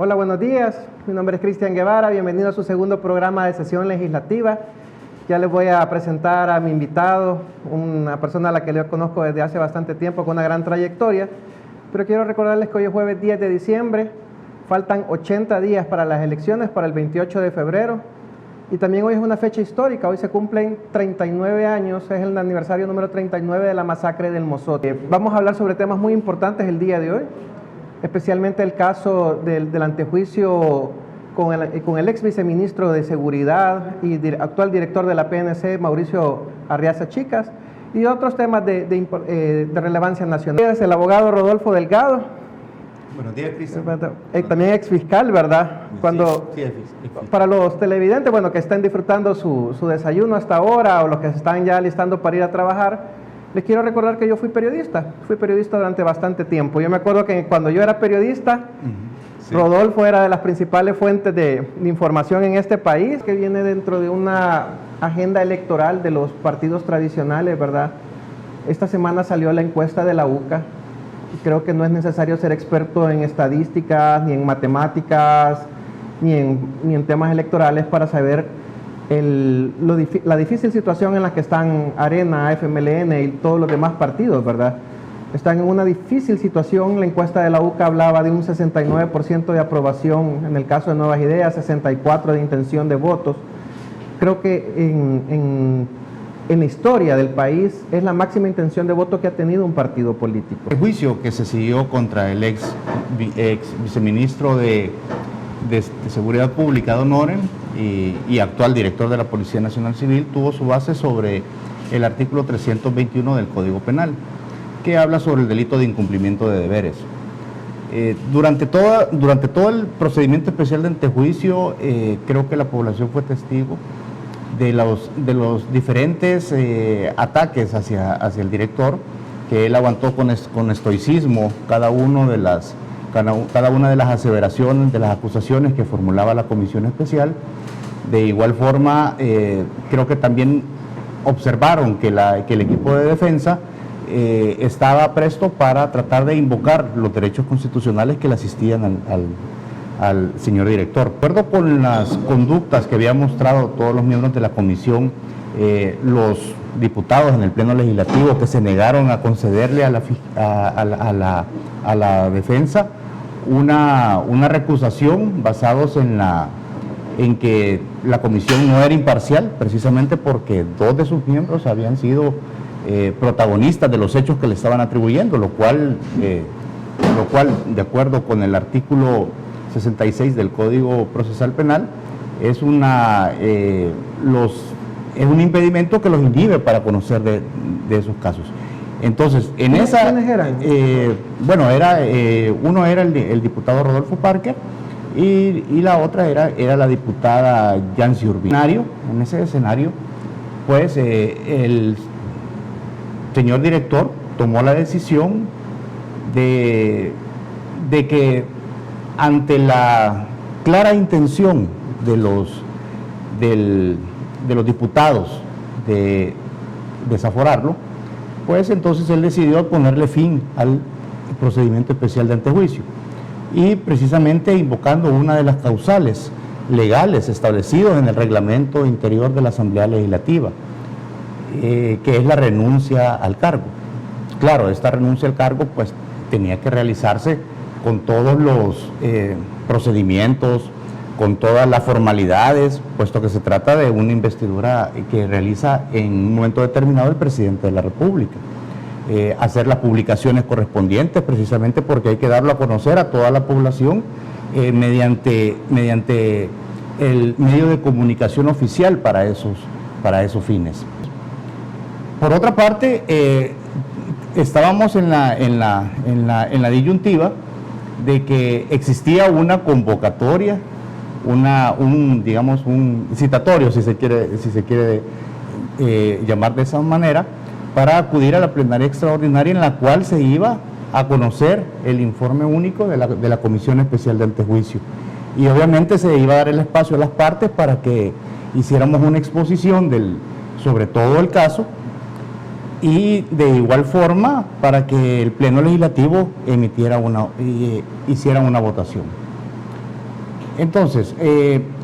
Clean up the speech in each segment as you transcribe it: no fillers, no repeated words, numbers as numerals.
Hola, buenos días. Mi nombre es Cristian Guevara. Bienvenido a su segundo programa de sesión legislativa. Ya les voy a presentar a mi invitado, una persona a la que yo conozco desde hace bastante tiempo, con una gran trayectoria. Pero quiero recordarles que hoy es jueves 10 de diciembre. Faltan 80 días para las elecciones, para el 28 de febrero. Y también hoy es una fecha histórica. Hoy se cumplen 39 años. Es el aniversario número 39 de la masacre del Mozote. Vamos a hablar sobre temas muy importantes el día de hoy, especialmente el caso del antejuicio con el ex viceministro de Seguridad y actual director de la PNC, Mauricio Arriaza Chicas, y otros temas de relevancia nacional. Es el abogado Rodolfo Delgado. Buenos días, Cristian. También ex fiscal, ¿verdad? Sí, para los televidentes, bueno, que estén disfrutando su desayuno hasta ahora, o los que se están ya alistando para ir a trabajar, les quiero recordar que yo fui periodista durante bastante tiempo. Yo me acuerdo que cuando yo era periodista, sí, Rodolfo era de las principales fuentes de información en este país, que viene dentro de una agenda electoral de los partidos tradicionales, ¿verdad? Esta semana salió la encuesta de la UCA, y creo que no es necesario ser experto en estadísticas, ni en matemáticas, ni en temas electorales para saber la difícil situación en la que están Arena, FMLN y todos los demás partidos, ¿verdad? Están en una difícil situación. La encuesta de la UCA hablaba de un 69% de aprobación en el caso de Nuevas Ideas, 64% de intención de votos. Creo que en la historia del país es la máxima intención de voto que ha tenido un partido político. El juicio que se siguió contra el ex viceministro de Seguridad Pública, Don Oren, y actual director de la Policía Nacional Civil, tuvo su base sobre el artículo 321 del Código Penal, que habla sobre el delito de incumplimiento de deberes. Durante todo el procedimiento especial de antejuicio, creo que la población fue testigo de los diferentes ataques hacia el director, que él aguantó con estoicismo cada una de las aseveraciones, de las acusaciones que formulaba la comisión especial. De igual forma, creo que también observaron que el equipo de defensa estaba presto para tratar de invocar los derechos constitucionales que le asistían al señor director. De acuerdo con las conductas que habían mostrado todos los miembros de la comisión, los diputados en el Pleno Legislativo que se negaron a concederle a la defensa una recusación basados en que la comisión no era imparcial, precisamente porque dos de sus miembros habían sido protagonistas de los hechos que le estaban atribuyendo, lo cual, de acuerdo con el artículo 66 del Código Procesal Penal, es un impedimento que los inhibe para conocer de esos casos. Entonces, en esa... ¿Quiénes eran? Uno era el diputado Rodolfo Parker y la otra era la diputada Yancy Urbina. En ese escenario, pues, el señor director tomó la decisión de que ante la clara intención de los diputados de desaforarlo, pues entonces él decidió ponerle fin al procedimiento especial de antejuicio y precisamente invocando una de las causales legales establecidos en el reglamento interior de la Asamblea Legislativa, que es la renuncia al cargo. Claro, esta renuncia al cargo pues tenía que realizarse con todos los procedimientos, con todas las formalidades, puesto que se trata de una investidura que realiza en un momento determinado el presidente de la República. Hacer las publicaciones correspondientes, precisamente porque hay que darlo a conocer a toda la población mediante el medio de comunicación oficial para esos fines. Por otra parte, estábamos en la disyuntiva de que existía una convocatoria, un citatorio, si se quiere llamar de esa manera, para acudir a la plenaria extraordinaria en la cual se iba a conocer el informe único de la Comisión Especial de Antejuicio. Y obviamente se iba a dar el espacio a las partes para que hiciéramos una exposición sobre todo el caso, y de igual forma para que el Pleno Legislativo hiciera una votación. Entonces,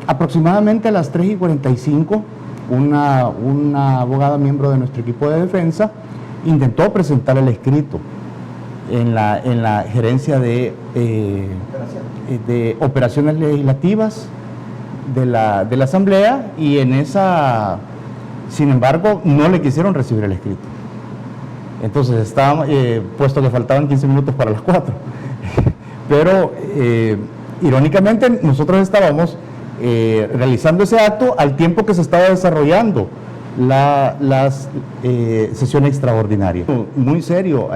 aproximadamente a las 3:45, una abogada miembro de nuestro equipo de defensa intentó presentar el escrito en la gerencia de operaciones legislativas de la Asamblea, y en esa, sin embargo, no le quisieron recibir el escrito. Entonces estábamos, puesto que faltaban 15 minutos para las 4. Pero irónicamente nosotros estábamos realizando ese acto al tiempo que se estaba desarrollando la sesión extraordinaria. Muy serio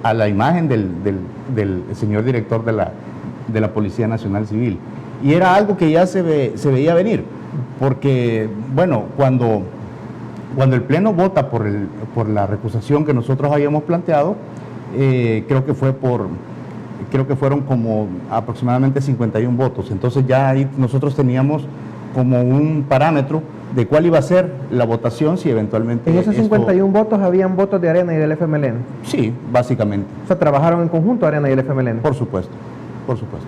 a la imagen del señor director de la Policía Nacional Civil. Y era algo que ya se veía venir, porque, bueno, cuando el Pleno vota por la recusación que nosotros habíamos planteado, creo que fueron como aproximadamente 51 votos. Entonces ya ahí nosotros teníamos como un parámetro de cuál iba a ser la votación si eventualmente... ¿En esos 51 votos habían votos de Arena y del FMLN? Sí, básicamente. O sea, ¿trabajaron en conjunto Arena y el FMLN? Por supuesto, por supuesto.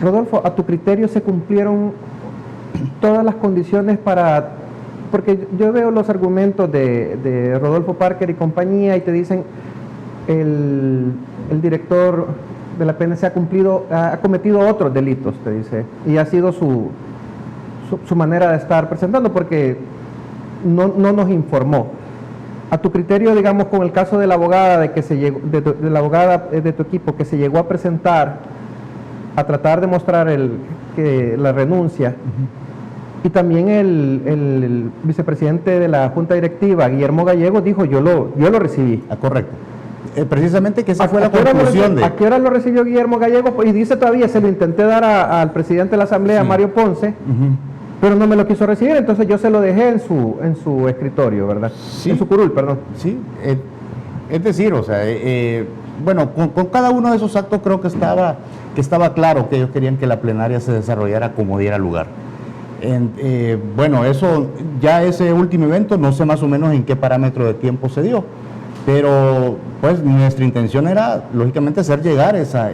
Rodolfo, ¿a tu criterio se cumplieron todas las condiciones para...? Porque yo veo los argumentos de Rodolfo Parker y compañía, y te dicen el director de la PNC ha cometido otros delitos, te dice, y ha sido su manera de estar presentando, porque no nos informó. A tu criterio, digamos, con el caso de la abogada de la abogada de tu equipo que se llegó a presentar a tratar de mostrar la renuncia, y también el vicepresidente de la Junta Directiva, Guillermo Gallego, dijo, yo lo recibí. Correcto. Precisamente que esa fue la conclusión de... ¿A qué hora lo recibió Guillermo Gallego? Pues, y dice todavía, se lo intenté dar al presidente de la Asamblea, sí, Mario Ponce, pero no me lo quiso recibir, entonces yo se lo dejé en su escritorio, ¿verdad? Sí. En su curul, perdón. Sí, es decir, o sea, bueno, con cada uno de esos actos creo que estaba claro que ellos querían que la plenaria se desarrollara como diera lugar. Bueno, eso, ya ese último evento, no sé más o menos en qué parámetro de tiempo se dio, pero pues nuestra intención era, lógicamente, hacer llegar esa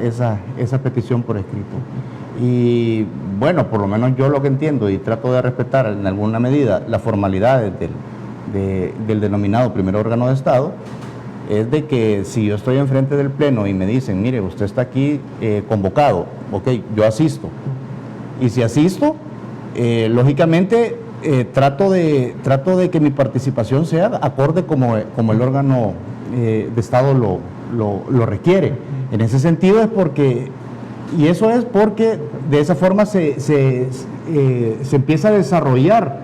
petición por escrito. Y bueno, por lo menos yo lo que entiendo y trato de respetar en alguna medida las formalidades del denominado primer órgano de Estado, es de que si yo estoy enfrente del Pleno y me dicen, mire, usted está aquí convocado, ok, yo asisto. Y si asisto, lógicamente trato de que mi participación sea acorde como el órgano de Estado lo requiere. En ese sentido es porque, y eso es porque de esa forma se empieza a desarrollar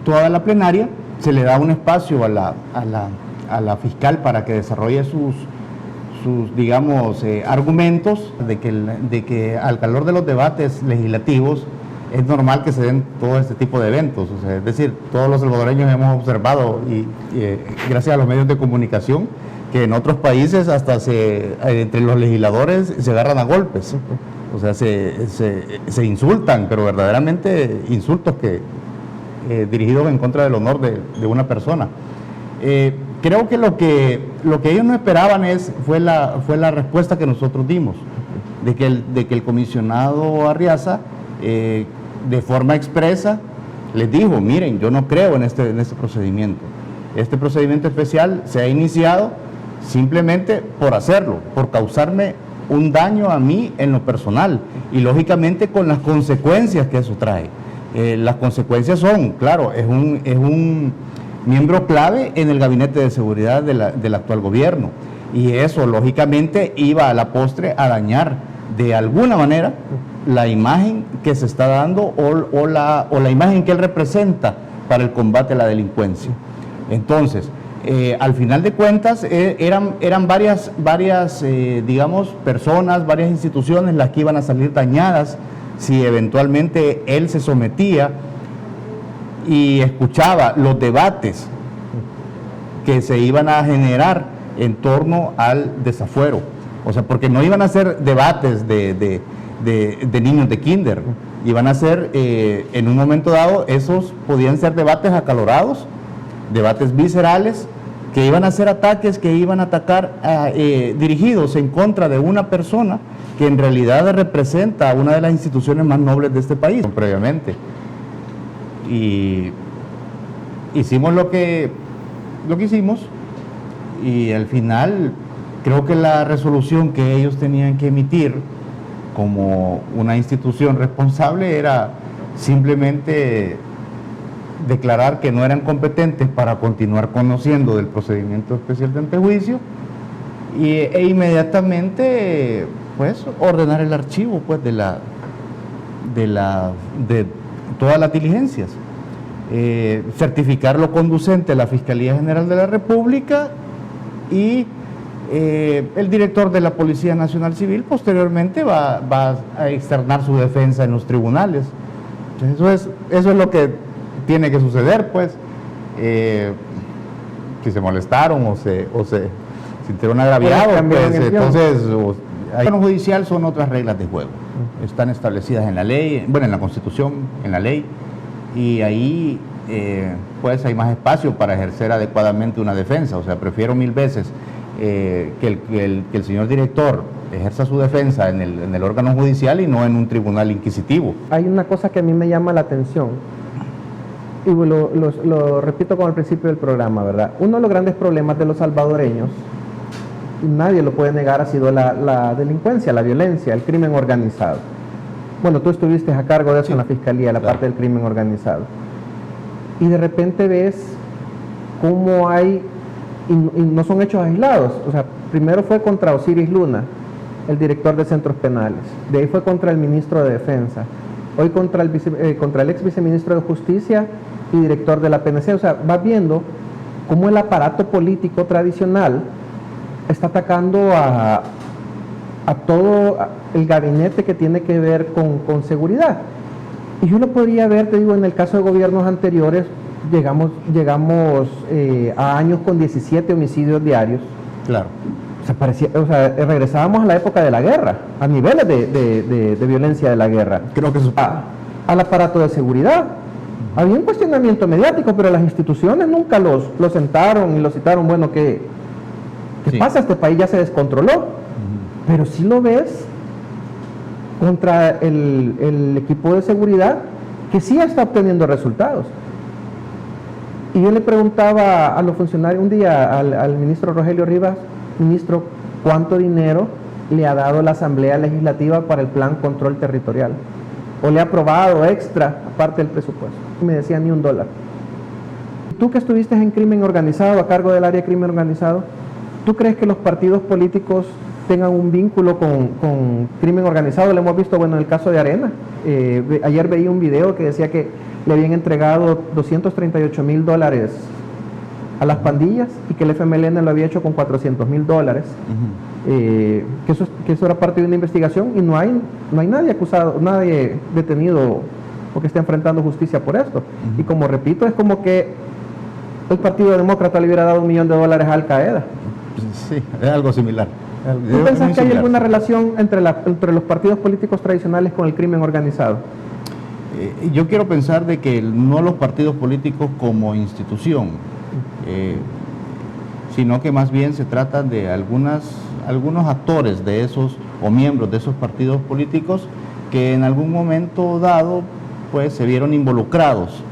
toda la plenaria, se le da un espacio a la fiscal para que desarrolle sus digamos, argumentos de que al calor de los debates legislativos es normal que se den todo este tipo de eventos. O sea, es decir, todos los salvadoreños hemos observado, y gracias a los medios de comunicación, que en otros países hasta entre los legisladores se agarran a golpes. O sea, se insultan, pero verdaderamente insultos dirigidos en contra del honor de una persona. Creo que lo que ellos no esperaban fue la respuesta que nosotros dimos, de que el comisionado Arriaza de forma expresa les dijo, miren, yo no creo en este procedimiento. Este procedimiento especial se ha iniciado simplemente por hacerlo, por causarme un daño a mí en lo personal, y lógicamente con las consecuencias que eso trae. Las consecuencias son, claro, es un miembro clave en el gabinete de seguridad del actual gobierno, y eso lógicamente iba a la postre a dañar de alguna manera la imagen que se está dando o la imagen que él representa para el combate a la delincuencia. Entonces, al final de cuentas eran varias digamos, personas, varias instituciones las que iban a salir dañadas si eventualmente él se sometía y escuchaba los debates que se iban a generar en torno al desafuero. O sea, porque no iban a ser debates de niños de kinder, iban a ser, en un momento dado, esos podían ser debates acalorados, debates viscerales, que iban a hacer ataques, que iban a atacar dirigidos en contra de una persona que en realidad representa una de las instituciones más nobles de este país previamente. Y hicimos lo que hicimos, y al final creo que la resolución que ellos tenían que emitir como una institución responsable era simplemente declarar que no eran competentes para continuar conociendo del procedimiento especial de antejuicio e inmediatamente pues ordenar el archivo pues de todas las diligencias, certificar lo conducente a la Fiscalía General de la República, y el director de la Policía Nacional Civil posteriormente va a externar su defensa en los tribunales. Entonces, eso es lo que tiene que suceder, pues. Si se molestaron o se sintieron agraviados, pues, entonces el órgano judicial son otras reglas de juego. Están establecidas en la ley, bueno, en la Constitución, en la ley, y ahí pues hay más espacio para ejercer adecuadamente una defensa. O sea, prefiero 1000 veces que el señor director ejerza su defensa en el órgano judicial y no en un tribunal inquisitivo. Hay una cosa que a mí me llama la atención, y lo repito como al principio del programa, ¿verdad? Uno de los grandes problemas de los salvadoreños, y nadie lo puede negar, ha sido la delincuencia, la violencia, el crimen organizado. Bueno, tú estuviste a cargo de eso en la Fiscalía, la parte del crimen organizado. Y de repente ves cómo hay, y no son hechos aislados, o sea, primero fue contra Osiris Luna, el director de centros penales, de ahí fue contra el ministro de Defensa, hoy contra el ex viceministro de Justicia y director de la PNC. O sea, vas viendo cómo el aparato político tradicional está atacando a todo el gabinete que tiene que ver con seguridad. Y yo lo podría ver, te digo, en el caso de gobiernos anteriores, llegamos a años con 17 homicidios diarios. Claro. O sea, regresábamos a la época de la guerra, a niveles de violencia de la guerra. Creo que al aparato de seguridad. Había un cuestionamiento mediático, pero las instituciones nunca los sentaron y los citaron. Bueno, ¿qué pasa? Este país ya se descontroló. Pero sí lo ves contra el equipo de seguridad, que sí está obteniendo resultados. Y yo le preguntaba a los funcionarios un día, al ministro Rogelio Rivas: ministro, ¿cuánto dinero le ha dado la Asamblea Legislativa para el Plan Control Territorial? ¿O le ha aprobado extra, aparte del presupuesto? Y me decía, ni $1. Tú que estuviste en crimen organizado, a cargo del área de crimen organizado, ¿tú crees que los partidos políticos tengan un vínculo con crimen organizado? Lo hemos visto, bueno, en el caso de Arena. Ayer veía un video que decía que le habían entregado $238,000 a las pandillas y que el FMLN lo había hecho con $400,000. Que eso era parte de una investigación, y no hay nadie acusado, nadie detenido o que esté enfrentando justicia por esto. Y como repito, es como que el Partido Demócrata le hubiera dado $1 millón a Al Qaeda. Sí, es algo similar. ¿Tú piensas que hay alguna relación entre los partidos políticos tradicionales con el crimen organizado? Yo quiero pensar de que no los partidos políticos como institución, sino que más bien se trata de algunos actores de esos, o miembros de esos partidos políticos, que en algún momento dado pues se vieron involucrados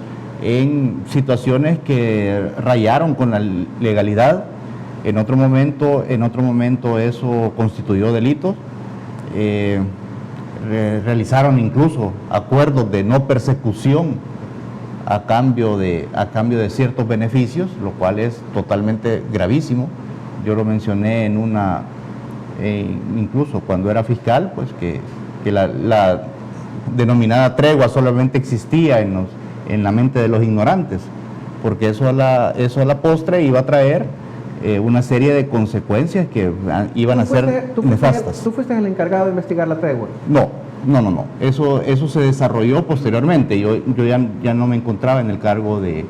en situaciones que rayaron con la legalidad. En otro momento eso constituyó delitos. Realizaron incluso acuerdos de no persecución a cambio de ciertos beneficios, lo cual es totalmente gravísimo. Yo lo mencioné incluso cuando era fiscal, pues que la denominada tregua solamente existía en la mente de los ignorantes, porque eso a la postre iba a traer una serie de consecuencias que iban a ser nefastas. ¿Tú fuiste el encargado de investigar la tregua? No. Eso se desarrolló posteriormente. Yo ya no me encontraba en el cargo de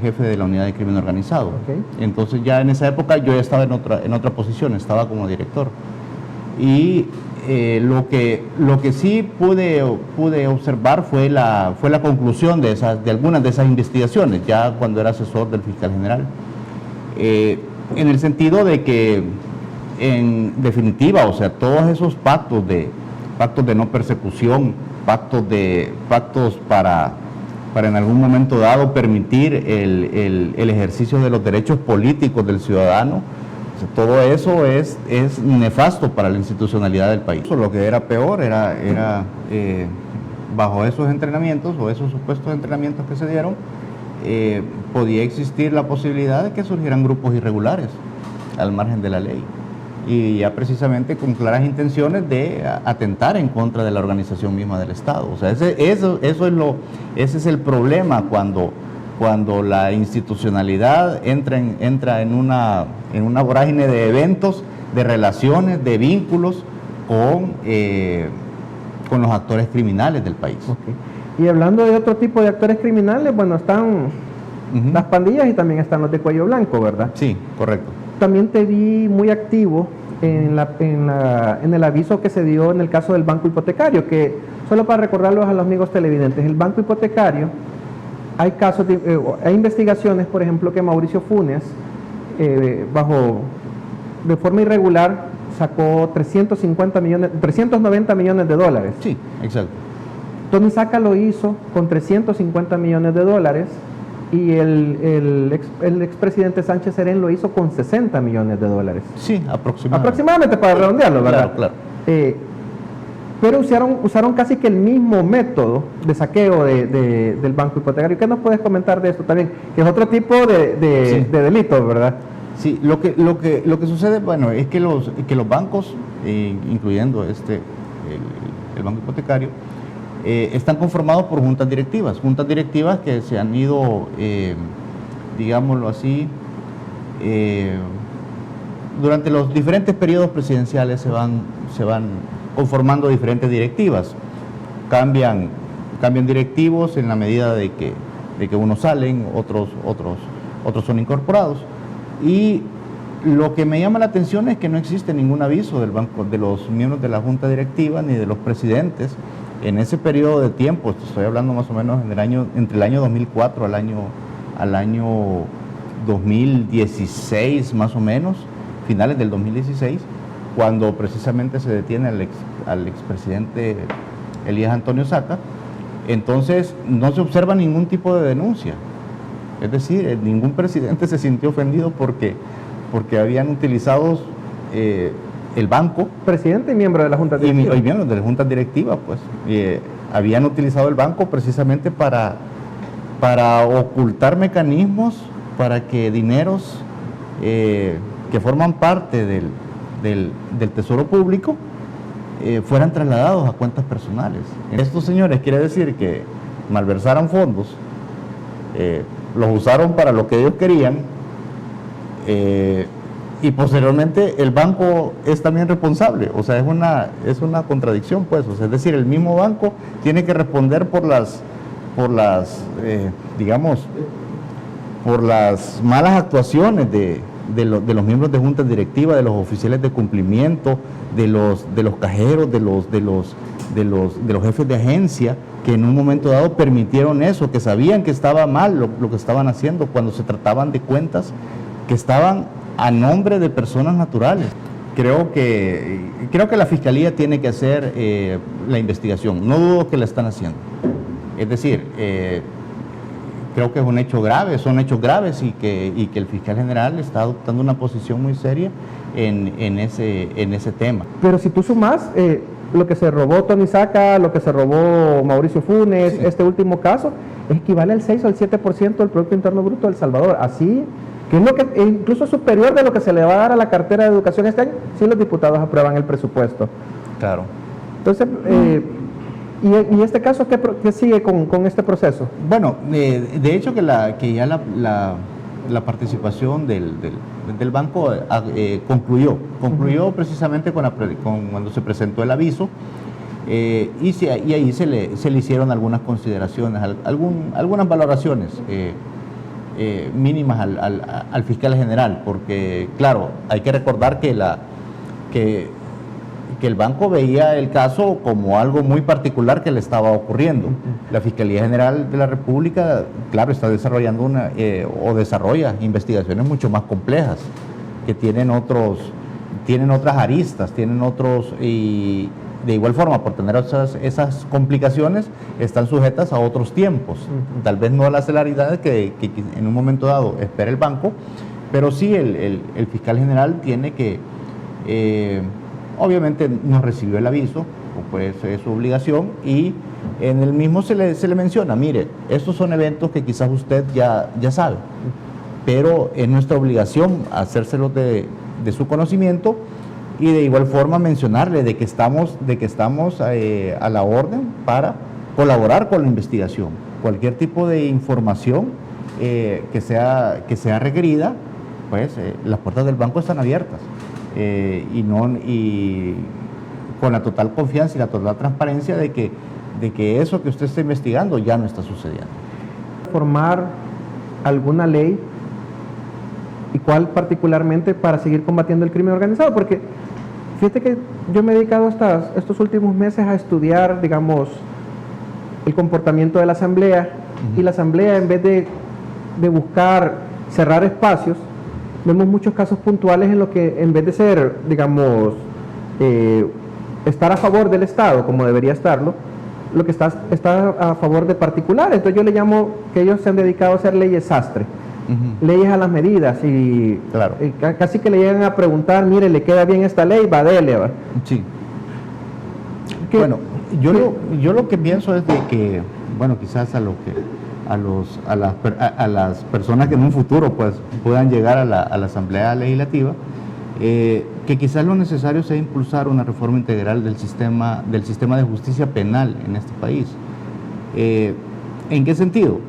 jefe de la unidad de crimen organizado. Okay. Entonces ya en esa época yo ya estaba en otra posición, estaba como director. Y lo que sí pude observar fue la conclusión de algunas de esas investigaciones, ya cuando era asesor del fiscal general. en el sentido de que, en definitiva, o sea, todos esos pactos de no persecución, pactos para en algún momento dado permitir el ejercicio de los derechos políticos del ciudadano, o sea, todo eso es nefasto para la institucionalidad del país. Lo que era peor era bajo esos entrenamientos o esos supuestos entrenamientos que se dieron, podía existir la posibilidad de que surgieran grupos irregulares al margen de la ley, y ya precisamente con claras intenciones de atentar en contra de la organización misma del Estado. O sea, ese es el problema cuando la institucionalidad entra en una vorágine de eventos, de relaciones, de vínculos con los actores criminales del país. Okay. Y hablando de otro tipo de actores criminales, bueno, están las pandillas y también están los de cuello blanco, ¿verdad? Sí, correcto. También te vi muy activo en el aviso que se dio en el caso del banco hipotecario, que solo para recordarlos a los amigos televidentes, el banco hipotecario, hay casos, hay investigaciones, por ejemplo, que Mauricio Funes, de forma irregular, sacó 390 millones de dólares. Sí, exacto. Tony Saca lo hizo con 350 millones de dólares y el expresidente Sánchez Serén lo hizo con 60 millones de dólares. Sí, aproximadamente para redondearlo, ¿verdad? Claro. Pero usaron casi que el mismo método de saqueo del banco hipotecario. ¿Qué nos puedes comentar de esto también? Que es otro tipo de delito, ¿verdad? Sí, lo que sucede, bueno, es que los bancos, incluyendo el banco hipotecario, están conformados por juntas directivas que se han ido, digámoslo así, durante los diferentes periodos presidenciales se van conformando diferentes directivas. Cambian directivos en la medida de que unos salen, otros son incorporados. Y lo que me llama la atención es que no existe ningún aviso del banco, de los miembros de la junta directiva ni de los presidentes en ese periodo de tiempo. Estoy hablando más o menos entre el año 2004 al año 2016, más o menos, finales del 2016, cuando precisamente se detiene al expresidente Elías Antonio Saca. Entonces no se observa ningún tipo de denuncia. Es decir, ningún presidente se sintió ofendido porque habían utilizado el banco. Presidente y miembro de la Junta Directiva. Y miembros de la Junta Directiva, pues. Habían utilizado el banco precisamente para ocultar mecanismos para que dineros que forman parte del Tesoro Público fueran trasladados a cuentas personales. Estos señores, quiere decir que malversaran fondos, los usaron para lo que ellos querían, y posteriormente el banco es también responsable. O sea, es una contradicción, pues. O sea, es decir, el mismo banco tiene que responder por las malas actuaciones de los miembros de juntas directivas, de los oficiales de cumplimiento, de los cajeros, de los jefes de agencia, que en un momento dado permitieron eso, que sabían que estaba mal lo que estaban haciendo cuando se trataban de cuentas que estaban a nombre de personas naturales. Creo que la Fiscalía tiene que hacer la investigación. No dudo que la están haciendo. Es decir, creo que es un hecho grave, son hechos graves, y que el fiscal general está adoptando una posición muy seria en ese tema. Pero si tú sumas lo que se robó Tony Saca, lo que se robó Mauricio Funes, sí, este último caso, equivale al 6 o al 7% del Producto Interno Bruto de El Salvador. Así que es lo que incluso superior de lo que se le va a dar a la cartera de educación este año, si los diputados aprueban el presupuesto. Claro. Entonces, ¿y este caso qué sigue con este proceso? Bueno, de hecho que ya la participación del banco concluyó precisamente cuando se presentó el aviso, y ahí se le hicieron algunas consideraciones, algunas valoraciones mínimas al fiscal general, porque claro, hay que recordar que el banco veía el caso como algo muy particular que le estaba ocurriendo. La Fiscalía General de la República, claro, está desarrollando o desarrolla investigaciones mucho más complejas, que tienen otras aristas, y de igual forma, por tener esas complicaciones, están sujetas a otros tiempos. Tal vez no a la celeridad que en un momento dado espera el banco, pero sí el fiscal general tiene que, obviamente nos recibió el aviso, pues es su obligación, y en el mismo se le menciona, mire, estos son eventos que quizás usted ya sabe, pero es nuestra obligación hacérselos de su conocimiento, y de igual forma mencionarle de que estamos a la orden para colaborar con la investigación. Cualquier tipo de información que sea requerida, pues las puertas del banco están abiertas, y con la total confianza y la total transparencia de que eso que usted está investigando ya no está sucediendo. Formar alguna ley, y cuál particularmente para seguir combatiendo el crimen organizado, porque fíjate que yo me he dedicado estos últimos meses a estudiar, digamos, el comportamiento de la Asamblea, y la Asamblea, en vez de buscar cerrar espacios, vemos muchos casos puntuales en los que, en vez de ser, digamos, estar a favor del Estado, como debería estarlo, lo que está a favor de particulares. Entonces yo le llamo que ellos se han dedicado a hacer leyes sastre. Leyes a las medidas, y, claro, casi que le llegan a preguntar, mire, ¿le queda bien esta ley? Va, dele, va. Sí. Bueno, yo lo que pienso es de que, bueno, quizás a las personas que en un futuro pues puedan llegar a la Asamblea Legislativa, que quizás lo necesario sea impulsar una reforma integral del sistema de justicia penal en este país. ¿En qué sentido?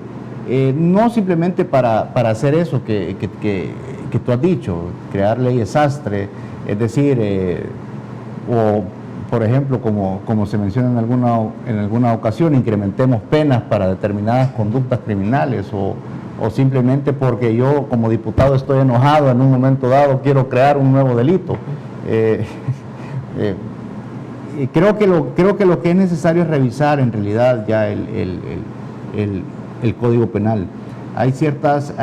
No simplemente para hacer eso que tú has dicho, crear leyes sastre, es decir, o por ejemplo, como se menciona en alguna ocasión, incrementemos penas para determinadas conductas criminales, o simplemente porque yo como diputado estoy enojado en un momento dado, quiero crear un nuevo delito. Creo que lo que es necesario es revisar en realidad ya el Código Penal. Hay ciertas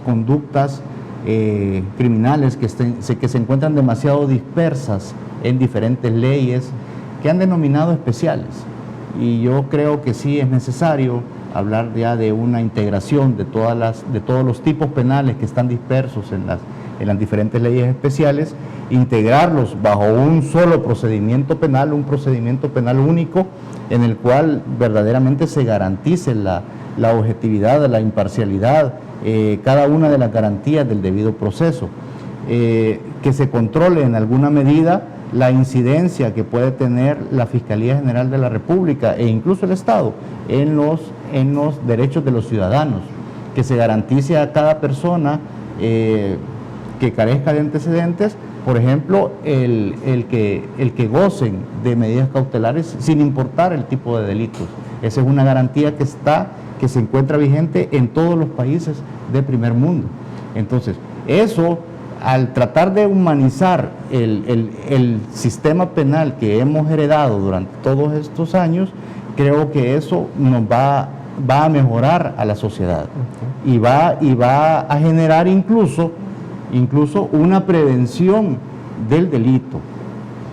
conductas criminales que se encuentran demasiado dispersas en diferentes leyes que han denominado especiales, y yo creo que sí es necesario hablar ya de una integración de todos los tipos penales que están dispersos en las diferentes leyes especiales, integrarlos bajo un solo procedimiento penal, un procedimiento penal único en el cual verdaderamente se garantice la objetividad, la imparcialidad, cada una de las garantías del debido proceso, que se controle en alguna medida la incidencia que puede tener la Fiscalía General de la República e incluso el Estado en los derechos de los ciudadanos, que se garantice a cada persona que carezca de antecedentes, por ejemplo, el que gocen de medidas cautelares sin importar el tipo de delitos. Esa es una garantía que se encuentra vigente en todos los países de primer mundo. Entonces, eso, al tratar de humanizar el sistema penal que hemos heredado durante todos estos años, creo que eso nos va a mejorar a la sociedad, y va a generar incluso una prevención del delito,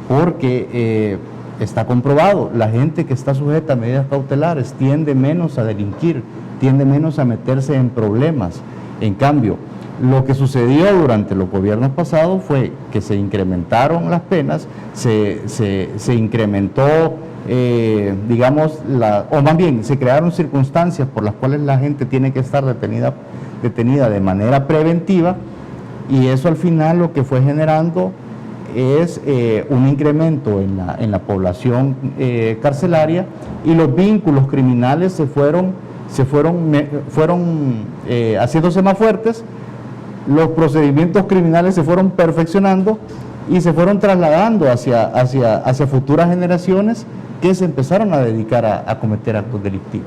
porque está comprobado, la gente que está sujeta a medidas cautelares tiende menos a delinquir, tiende menos a meterse en problemas. En cambio, lo que sucedió durante los gobiernos pasados fue que se incrementaron las penas, se incrementó, digamos, o más bien, se crearon circunstancias por las cuales la gente tiene que estar detenida de manera preventiva, y eso al final lo que fue generando es un incremento en la población carcelaria, y los vínculos criminales fueron haciéndose más fuertes, los procedimientos criminales se fueron perfeccionando y se fueron trasladando hacia futuras generaciones que se empezaron a dedicar a cometer actos delictivos.